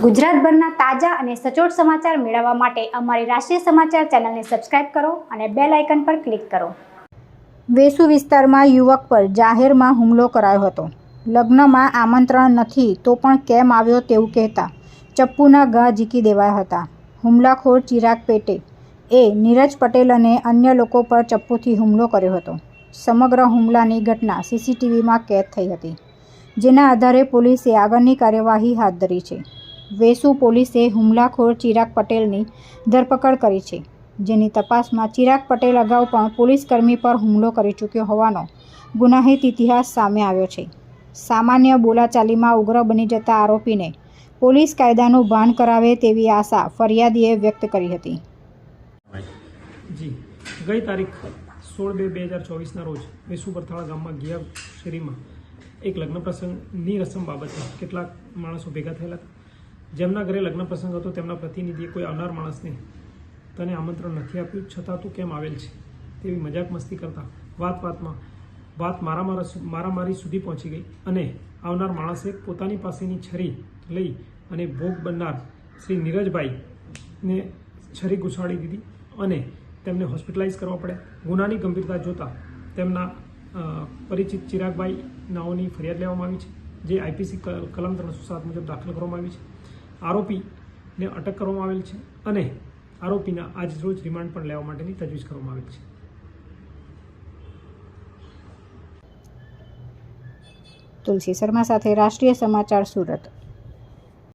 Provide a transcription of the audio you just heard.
ગુજરાતભરના તાજા અને સચોટ સમાચાર મેળવવા માટે અમારી રાષ્ટ્રીય સમાચાર ચેનલને સબસ્ક્રાઇબ કરો અને બેલ આઇકન પર ક્લિક કરો। વેસુ વિસ્તારમાં યુવક પર જાહેરમાં હુમલો કરાયો હતો। લગ્નમાં આમંત્રણ નથી તો પણ કેમ આવ્યો તેવું કહેતા ચપ્પુના ઘા ઝીકી દેવાયા હતા। હુમલાખોર ચિરાગ પેટે નીરજ પટેલ અને અન્ય લોકો પર ચપ્પુથી હુમલો કર્યો હતો। સમગ્ર હુમલાની ઘટના સીસીટીવીમાં કેદ થઈ હતી, જેના આધારે પોલીસે આગળની કાર્યવાહી હાથ ધરી છે। વેસુ પોલીસે હુમલાખોર ચિરાગ પટેલની ધરપકડ કરી છે, જેની તપાસમાં ચિરાગ પટેલ અગાઉ પણ પોલીસકર્મી પર હુમલો કરી ચૂક્યો હોવાનો ગુનાહિત ઇતિહાસ સામે આવ્યો છે। સામાન્ય બોલાચાલીમાં ઉગ્ર બની જતા આરોપીને પોલીસ કાયદાનું ભાન કરાવે તેવી આશા ફરિયાદીએ વ્યક્ત કરી હતી। જી ગઈ તારીખ 16/2/2024ના રોજ વેસુ પરથાળા ગામમાં ગિયા શેરીમાં એક લગ્ન પ્રસંગની રસમ બાબતે કેટલાક માણસો ભેગા થયેલા હતા। જેમના ઘરે લગ્ન પ્રસંગ હતો તેમના પ્રતિનિધિએ કોઈ આવનાર માણસને તને આમંત્રણ નથી આપ્યું, છતાં તું કેમ આવેલ છે તેવી મજાક મસ્તી કરતા વાત મારામારી સુધી પહોંચી ગઈ અને આવનાર માણસે પોતાની પાસેની છરી લઈ અને ભોગ બનનાર શ્રી નીરજભાઈને છરી ઘુસાડી દીધી અને તેમને હોસ્પિટલાઇઝ કરવા પડ્યા। ગુનાની ગંભીરતા જોતા તેમના પરિચિત ચિરાગભાઈ નાઓની ફરિયાદ લેવામાં આવી છે, જે આઈપીસી કલમ 307 મુજબ દાખલ કરવામાં આવી છે। આરોપીને અટક કરવામાં આવેલ છે અને આરોપીના આજ રોજ રિમાન્ડ પણ લેવા માટેની તજવીજ કરવામાં આવેલ છે। તુલસી શર્મા સાથે રાષ્ટ્રીય સમાચાર સુરત।